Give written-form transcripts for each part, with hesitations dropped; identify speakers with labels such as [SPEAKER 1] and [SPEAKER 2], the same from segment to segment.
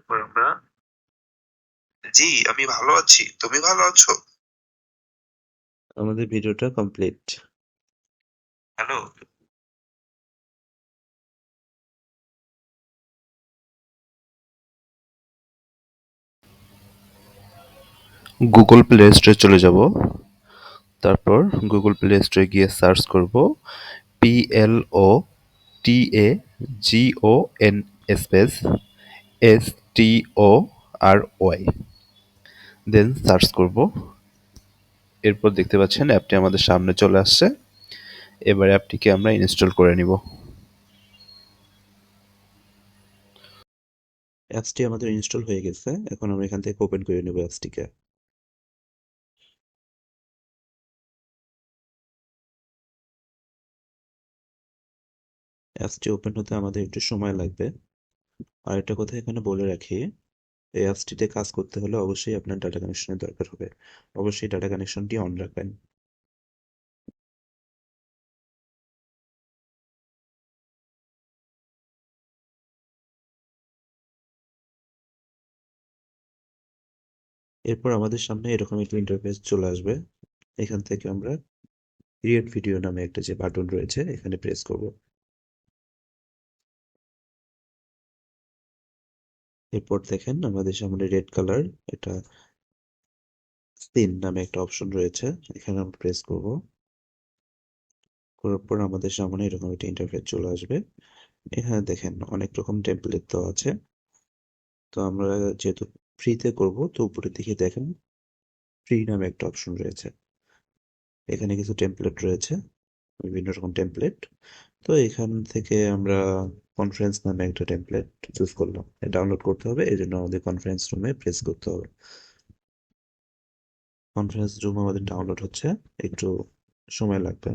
[SPEAKER 1] এরপর আমরা জি, আমি ভালো আছি। তুমি ভালো আছো? আমাদের ভিডিওটা কমপ্লিট। হ্যালো।
[SPEAKER 2] গুগল প্লে স্টোরে চলে যাব। তারপর গুগল প্লে স্টোরে গিয়ে সার্চ করব PLOTAGON স্পেস STORY, দেন সার্চ করব। এরপর দেখতে পাচ্ছেন অ্যাপটি আমাদের সামনে চলে আসছে। এবার অ্যাপটিকে আমরা ইনস্টল করে নিব।
[SPEAKER 1] অ্যাপসটি আমাদের ইনস্টল হয়ে গেছে। এখন আমরা এখান থেকে ওপেন করে নেব অ্যাপসটিকে। অ্যাপসটি ওপেন হতে আমাদের একটু সময় লাগবে। আর একটা কথা এখানে বলে রাখি, এই অ্যাপসটিতে কাজ করতে হলে অবশ্যই আপনার ডাটা কানেকশনের দরকার হবে। অবশ্যই ডাটা কানেকশনটি অন রাখবেন। এরপর আমাদের সামনে এরকম একটা ইন্টারফেস চলে আসবে। এখান থেকে আমরা ক্রিয়েট ভিডিও নামে একটা যে বাটন রয়েছে এখানে প্রেস করব। এরপর দেখেন আমাদের সামনে রেড কালার এটা সিন নামে একটা অপশন রয়েছে। এখানে আমরা প্রেস করব। করার পর আমাদের সামনে এরকম একটা ইন্টারফেস চলে আসবে। এখানে দেখেন অনেক রকম টেমপ্লেট দেওয়া আছে। তো আমরা যেহেতু ফ্রিতে করব তো উপরের দিকে দেখেন ফ্রি নামে একটা অপশন রয়েছে। এখানে কিছু টেমপ্লেট রয়েছে, বিভিন্ন রকম টেমপ্লেট। তো এখান থেকে আমরা কনফারেন্স নামে একটা টেমপ্লেট চুজ করলাম। ডাউনলোড করতে হবে, এই জন্য আমাদের কনফারেন্স রুমে প্রেস করতে হবে। কনফারেন্স রুম আমাদের ডাউনলোড হচ্ছে, একটু সময় লাগবে।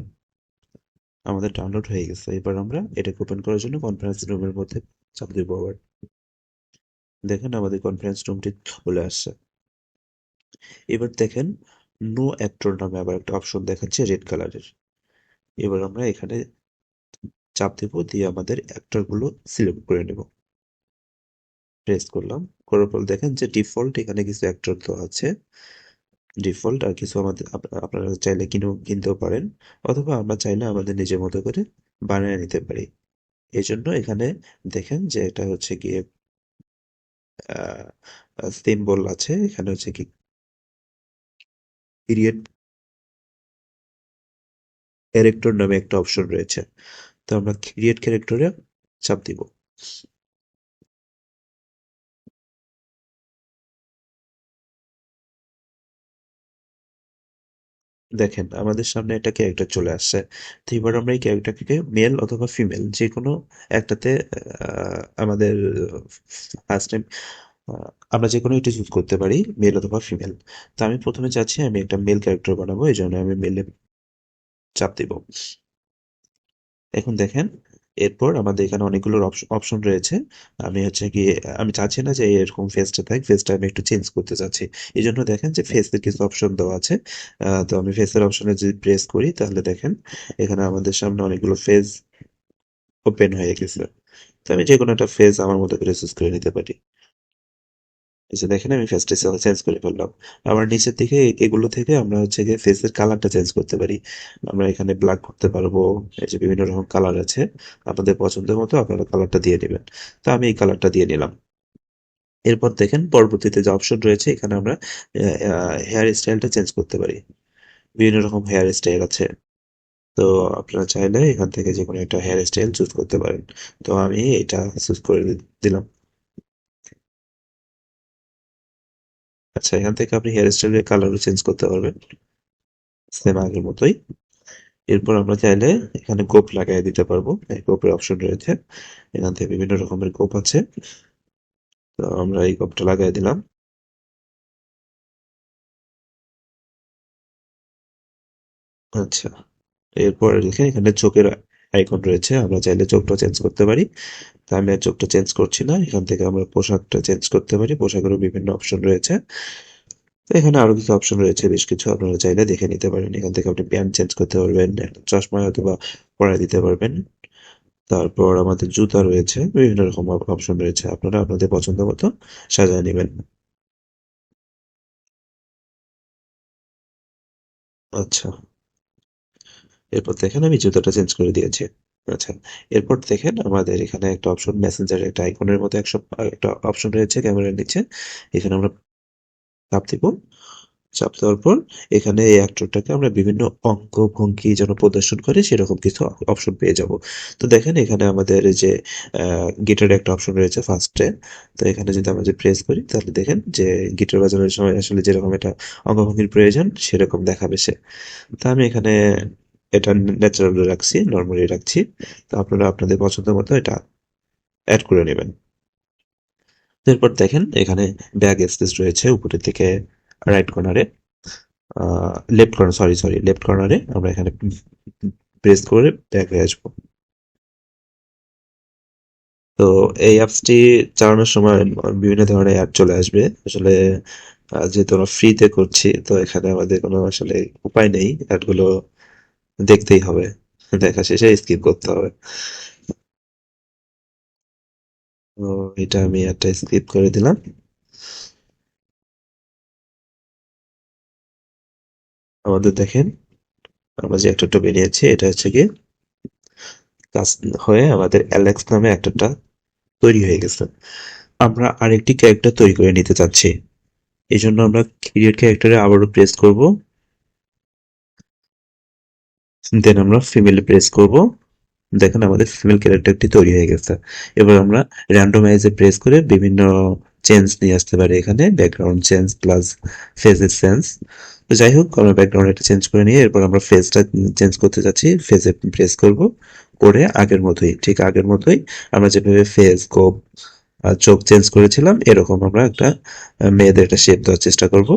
[SPEAKER 1] আমাদের ডাউনলোড হয়ে গেছে। এবার আমরা এটাকে ওপেন করার জন্য কনফারেন্স রুমের মধ্যে চাপ দিব আবার। দেখেন আমাদের কনফারেন্স রুমটি চলে আসছে। এবার দেখেন নো অ্যাক্টর নামে আবার একটা অপশন দেখাচ্ছে রেড কালারের। এবার আমরা এখানে চাপ দেব, দিয়ে আমাদের অ্যাক্টর গুলো সিলেক্ট করে নেব। প্রেস করলাম। করার পর দেখেন যে ডিফল্ট এখানে কিছু অ্যাক্টর তো আছে ডিফল্ট, আর কিছু আমাদের আপনারা চাইলে কিনতেও পারেন, অথবা আমরা চাইলে আমাদের নিজের মতো করে বানিয়ে নিতে পারি। এই জন্য এখানে দেখেন যে এটা হচ্ছে গিয়ে সিম্বল আছে, এখানে হচ্ছে কি পিরিয়ড ক্যারেক্টর নামে একটা অপশন রয়েছে। তো আমরা ক্রিয়েট ক্যারেক্টরে চাপ দিব। দেখেন আমাদের সামনে একটা ক্যারেক্টার চলে আসছে। তো এবার আমরা এই ক্যারেক্টারকে মেল অথবা ফিমেল যে কোনো একটাতে আমাদের ফার্স্ট টাইম আমরা যে কোনো একটা চুজ করতে পারি, মেল অথবা ফিমেল। তো আমি প্রথমে চাচ্ছি আমি একটা মেল ক্যারেক্টার বানাবো, এই জন্য আমি মেলে চাপ দিব। এখন দেখেন এরপর আমাদের এখানে অনেকগুলো অপশন রয়েছে। আমি হচ্ছে গিয়ে আমি চাচ্ছি না যে এরকম ফেসটা থাক, ফেসটা আমি একটু চেঞ্জ করতে চাচ্ছি। এই জন্য দেখেন যে ফেসের কিছু অপশন দেওয়া আছে। তো আমি ফেসের অপশনে যদি প্রেস করি তাহলে দেখেন এখানে আমাদের সামনে অনেকগুলো ফেস ওপেন হয়ে গেছে। তো আমি যে কোনো একটা ফেস আমার মতো করে চুজ করে নিতে পারি। এই যে দেখেন আমি ফেসটা চেঞ্জ করে ফেললাম। আবার নিচের দিকে এগুলো থেকে আমরা হচ্ছে গিয়ে ফেসের কালারটা চেঞ্জ করতে পারি। আমরা এখানে ব্ল্যাক করতে পারবো। এই যে বিভিন্ন রকম কালার আছে, আপনাদের পছন্দের মতো আপনারা কালারটা দিয়ে নেবেন। তো আমি এই কালারটা দিয়ে নিলাম। এরপর দেখেন পরবর্তীতে যে অপশন রয়েছে এখানে আমরা হেয়ার স্টাইলটা চেঞ্জ করতে পারি। বিভিন্ন রকম হেয়ার স্টাইল আছে। তো আপনারা চাইলে এখান থেকে যে কোনো একটা হেয়ার স্টাইল চুজ করতে পারেন। তো আমি এটা চুজ করে দিলাম। আচ্ছা, এখান থেকে আপনি হেয়ার স্টাইলের কালারও চেঞ্জ করতে পারবেন, সেম আগের মতোই। এরপর আমরা চাইলে এখানে গোপ লাগাই দিতে পারবো, এই গোপের অপশন রয়েছে। এখান থেকে বিভিন্ন রকমের গোপ আছে। তো আমরা এই গোপটা লাগাই দিলাম। আচ্ছা, এরপর দেখেন এখানে চোখের আইকন রয়েছে, আমরা চাইলে চোখটা চেঞ্জ করতে পারি। তা আমি আর চোখটা চেঞ্জ করছি না, এখান থেকে আমরা পোশাকটা চেঞ্জ করতে পারি, পোশাকেরও বিভিন্ন অপশন রয়েছে। তো এখানে আরো কিছু অপশন রয়েছে, বেশ কিছু আপনারা চাইলে দেখে নিতে পারেন। এখান থেকে আপনি প্যান্ট চেঞ্জ করতে পারবেন, একটা চশমা হয়তো বা পরায় দিতে পারবেন। তারপর আমাদের জুতা রয়েছে, বিভিন্ন রকম অপশন রয়েছে, আপনারা আপনাদের পছন্দ মতো সাজায় নেবেন। আচ্ছা, এরপর দেখেন আমি জুতাটা চেঞ্জ করে দিয়েছি। আচ্ছা, এরপর দেখেন আমাদের এখানে একটা অপশন, মেসেঞ্জার একটা আইকনের মতো একটা অপশন রয়েছে ক্যামেরার নিচে। এখানে আমরা চাপ দিব। চাপ দেওয়ার পর এখানে এই অ্যাক্টরটাকে আমরা বিভিন্ন অঙ্গভঙ্গি যেন প্রদর্শন করে সেরকম কিছু অপশন পেয়ে যাব। তো দেখেন এখানে আমাদের এই যে গিটারের একটা অপশন রয়েছে ফার্স্টে। তো এখানে যদি আমরা যে প্রেস করি তাহলে দেখেন যে গিটার বাজানোর সময় আসলে যেরকম এটা অঙ্গভঙ্গির প্রয়োজন সেরকম দেখাবে সে। তো আমি এখানে এটা ন্যাচারাল রাখছি, নর্মালি রাখছি। তো আপনারা আপনাদের পছন্দ মতো এটা অ্যাড করে নেবেন। এরপর দেখেন এখানে ব্যাক স্পেস রয়েছে উপরের দিকে রাইট কর্নারে, লেফট কর্নার, সরি লেফট কর্নারে আমরা এখানে প্রেস করে ব্যাক হয়ে আসবো। তো এই অ্যাপসটি চালানোর সময় বিভিন্ন ধরনের অ্যাড চলে আসবে আসলে। যেহেতু আমরা ফ্রিতে করছি তো এখানে আমাদের কোনো আসলে উপায় নেই, অ্যাডগুলো দেখতেই হবে, দেখা শেষে স্কিপ করতে হবে। তো এটা আমি একটা স্কিপ করে দিলাম। আমাদের দেখেন আমরা যে অ্যাক্টরটা বেরিয়েছে এটা হচ্ছে গিয়ে কাজ হয়ে আমাদের অ্যালেক্স নামে অ্যাক্টরটা তৈরি হয়ে গেছে। আমরা আরেকটি ক্যারেক্টার তৈরি করে নিতে চাচ্ছি। এই জন্য আমরা ক্রিয়েট ক্যারেক্টারে আবারও প্রেস করব, দেন আমরা ফিমেলে প্রেস করব। দেখেন আমাদের ফিমেল ক্যারেক্টারটি তৈরি হয়ে গেছে। এবার আমরা র্যান্ডমাইজে প্রেস করে বিভিন্ন চেঞ্জ নিয়ে আসতে পারি, এখানে ব্যাকগ্রাউন্ড চেঞ্জ প্লাস ফেজের চেঞ্জ। তো যাই হোক আমরা ব্যাকগ্রাউন্ড একটা চেঞ্জ করে নিয়ে এরপর আমরা ফেজটা চেঞ্জ করতে যাচ্ছি, ফেজে প্রেস করব, করে আগের মতোই, ঠিক আগের মতোই আমরা যেভাবে ফেজ কোপ আর চোখ চেঞ্জ করেছিলাম এরকম আমরা একটা মেয়েদের একটা শেপ দেওয়ার চেষ্টা করব।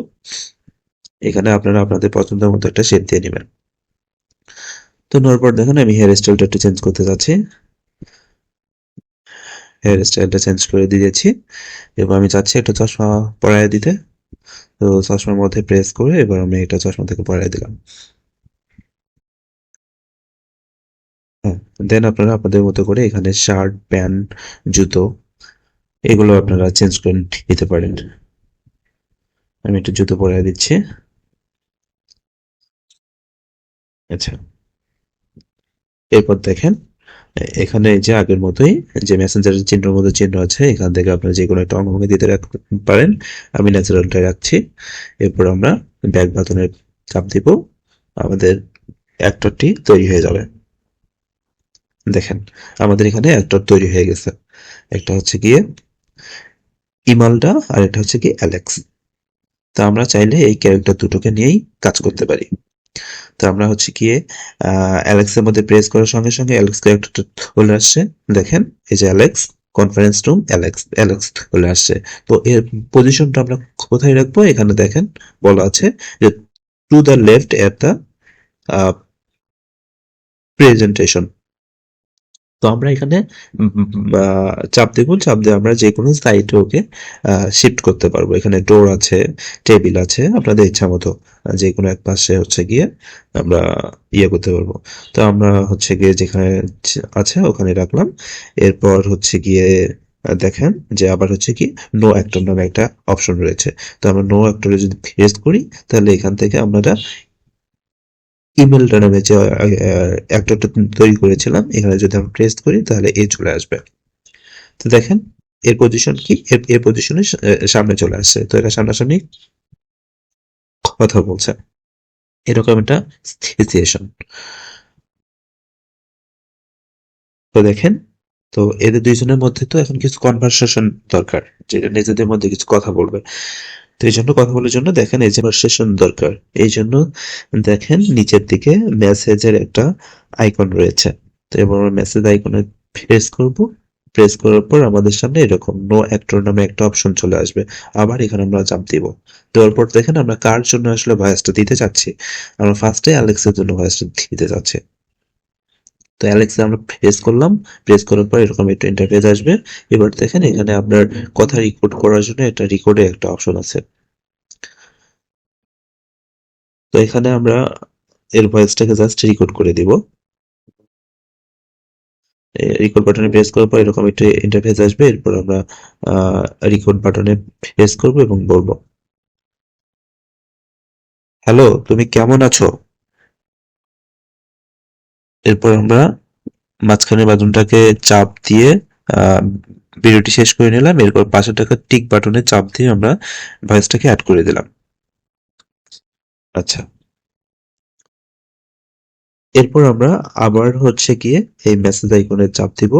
[SPEAKER 1] এখানে আপনারা আপনাদের পছন্দের মতো একটা শেপ দিয়ে নেবেন। তো নেওয়ার পর দেখেন আমি হেয়ার স্টাইলটা একটু চেঞ্জ করতে যাচ্ছি, হেয়ার স্টাইলটা চেঞ্জ করে দিয়েছি। এবার আমি চাচ্ছি একটা চশমা পরায় দিতে। তো চশমার মধ্যে প্রেস করে এবার আমি এটা চশমা থেকে পরায় দিলাম। হ্যাঁ, দেন আপনারা আপনাদের মতো করে এখানে শার্ট প্যান্ট জুতো এগুলো আপনারা চেঞ্জ করে নিতে পারেন। আমি একটু জুতো পরায় দিচ্ছি। আচ্ছা, এরপর দেখেন এখানে যে আগের মতোই যে মেসেঞ্জারের চিহ্নের মতো চিহ্ন আছে, এখান থেকে আপনারা যে কোনো একটা অঙ্গভঙ্গি দিতে রাখতে পারেন। আমি ন্যাচারালটা রাখছি। এরপর আমরা ব্যাক বাটনের চাপ দিব, আমাদের অ্যাক্টরটি তৈরি হয়ে যাবে। দেখেন আমাদের এখানে অ্যাক্টর তৈরি হয়ে গেছে। একটা হচ্ছে গিয়ে ইমালডা আর একটা হচ্ছে গিয়ে অ্যালেক্স। তো আমরা চাইলে এই ক্যারেক্টার দুটোকে নিয়েই কাজ করতে পারি। তো আমরা হচ্ছে গিয়ে অ্যালেক্সের মধ্যে প্রেস করার সঙ্গে সঙ্গে অ্যালেক্স ক্যারেক্টারটা চলে আসছে। দেখেন এই যে Alex, conference room Alex, Alex চলে আসছে। তো এর পজিশনটা আমরা কোথায় রাখবো, এখানে দেখেন বলা আছে যে to the left at the presentation. তো আমরা এখানে চাপ দিব, চাপ দিয়ে আমরা যে কোনো সাইডে ওকে শিফট করতে পারবো। এখানে ডোর আছে, টেবিল আছে, আপনাদের ইচ্ছা মতো যে কোনো এক পাশে হচ্ছে গিয়ে আমরা ইয়ে করতে পারবো। তো আমরা হচ্ছে গিয়ে যেখানে আছে ওখানে রাখলাম। এরপর হচ্ছে গিয়ে দেখেন যে আবার হচ্ছে কি নো অ্যাক্টর নামে একটা অপশন রয়েছে। তো আমরা নো অ্যাক্টরে যদি প্রেস করি তাহলে এখান থেকে আমরা ইমেলটা নামে যে অ্যাক্টরটা তৈরি করেছিলাম এখানে যদি আমরা প্রেস করি তাহলে এ চলে আসবে। তো দেখেন এর পজিশন কি, এর পজিশনে সামনে চলে আসছে, তো এটা সামনাসামনি কথা বলছে, এরকম একটা সিচুয়েশন। তো দেখেন, তো এদের দুইজনের মধ্যে তো এখন কিছু কনভারসেশন দরকার, যেটা নিজেদের মধ্যে কিছু কথা বলবে। তো এই জন্য কথা বলার জন্য দেখেন এই যে কনভারসেশন দরকার। এই জন্য দেখেন নিচের দিকে মেসেজের একটা আইকন রয়েছে। তো এবার আমরা মেসেজ আইকনে প্রেস করব। প্রেস করার পর আমাদের সামনে এরকম নো অ্যাক্টর নামে একটা অপশন চলে আসবে। আবার এখানে আমরা চাপ দিব। দেওয়ার পর দেখেন আমরা কার জন্য আসলে ভয়েসটা দিতে চাচ্ছি। আমরা ফার্স্টে অ্যালেক্সের জন্য ভয়েসটা দিতে চাচ্ছি। তো অ্যালেক্সে আমরা প্রেস করলাম। প্রেস করার পর এরকম একটা ইন্টারফেস আসবে। এবার দেখেন এখানে আপনার কথা রেকর্ড করার জন্য একটা রেকর্ডে একটা অপশন আছে। তো এখানে আমরা এর ভয়েসটাকে জাস্ট রেকর্ড করে দিব। রেকর্ড বাটনে প্রেস করার পর এরকম একটা ইন্টারফেস আসবে। এরপর আমরা রেকর্ড বাটনে প্রেস করব এবং বলবো, হ্যালো, তুমি কেমন আছো? এরপর আমরা মাঝখানের বাটনটাকে চাপ দিয়ে আহ, ভিডিওটি শেষ করে নিলাম। এরপর পাশে থাকা টিক বাটনে চাপ দিয়ে আমরা ভয়েসটাকে অ্যাড করে দিলাম। আচ্ছা, এরপর আমরা আবার হচ্ছে গিয়ে এই মেসেজ আইকনে চাপ দিব।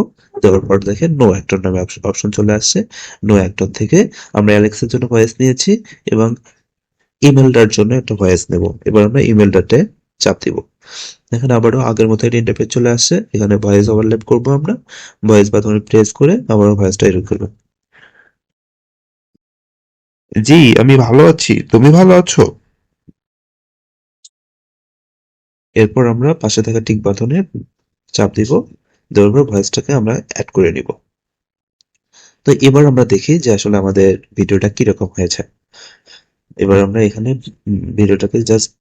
[SPEAKER 1] দেওয়ার পর দেখেন নো অ্যাক্টর নামে অপশন চলে আসছে। নো অ্যাক্টর থেকে আমরা অ্যালেক্সের জন্য ভয়েস নিয়েছি এবং ইমেলটার জন্য একটা ভয়েস নেব। এবার আমরা ইমেলটাতে চাপ দিব। এখানে আবারও আগের মতো একটা ইন্টারফেস চলে আসছে। এখানে ভয়েস ওভারল্যাপ করবো আমরা। ভয়েস বাটনে প্রেস করে আবারও ভয়েসটা এডিট করবো। জি, আমি ভালো আছি। তুমি ভালো আছো? এরপর আমরা পাশে থাকা টিক বাটনে চাপ দিব। দেওয়ার পর ভয়েসটাকে আমরা অ্যাড করে নিব। তো এবার আমরা দেখি যে আসলে আমাদের ভিডিওটা কিরকম হয়েছে। এবার আমরা এখানে ভিডিওটাকে জাস্ট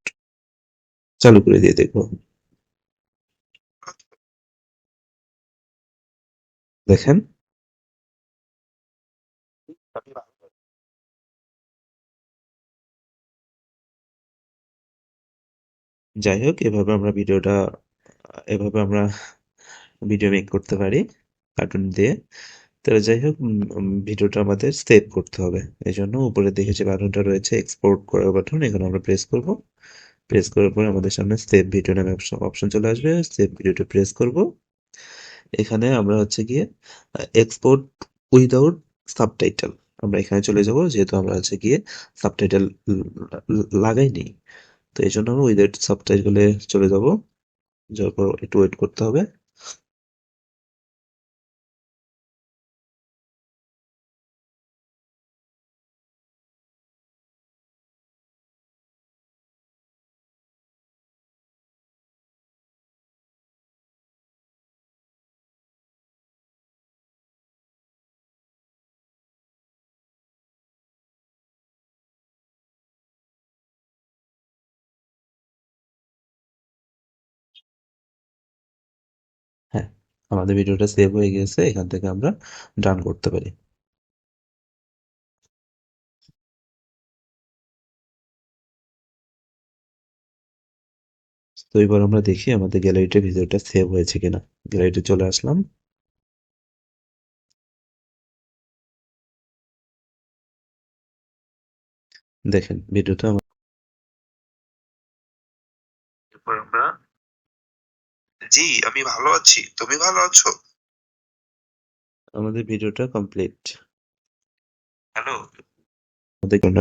[SPEAKER 1] চালু করে দিয়ে দেখবো। দেখেন, যাই হোক, এভাবে আমরা ভিডিও মেক করতে পারি কার্টুন দিয়ে। তো যাই হোক, ভিডিওটা আমাদের সেভ করতে হবে। এই জন্য উপরে দেখে যে বাটনটা রয়েছে এক্সপোর্ট করার বাটন, এখানে আমরা প্রেস করব। প্রেস করার পর আমাদের সামনে সেভ ভিডিও নামে অপশন চলে আসবে। সেভ ভিডিওটা প্রেস করব। এখানে আমরা হচ্ছে গিয়ে এক্সপোর্ট উইদাউট সাবটাইটেল, আমরা এখানে চলে যাব, যেহেতু আমরা হচ্ছে গিয়ে সাবটাইটেল লাগাইনি। তো এই জন্য আমরা উইদাউট সাবটাইটেলে চলে যাব। যাওয়ার পর একটু ওয়েট করতে হবে। হ্যাঁ, আমাদের ভিডিওটা সেভ হয়ে গেছে। এখান থেকে আমরা ডান করতে পারি। তো এবার আমরা দেখি আমাদের গ্যালারিতে ভিডিওটা সেভ হয়েছে কিনা। গ্যালারিতে চলে আসলাম। দেখেন ভিডিওটা এরপর আমরা, জি, আমি ভালো আছি। তুমি ভালো আছো? আমাদের ভিডিওটা কমপ্লিট। হ্যালো, আমাদের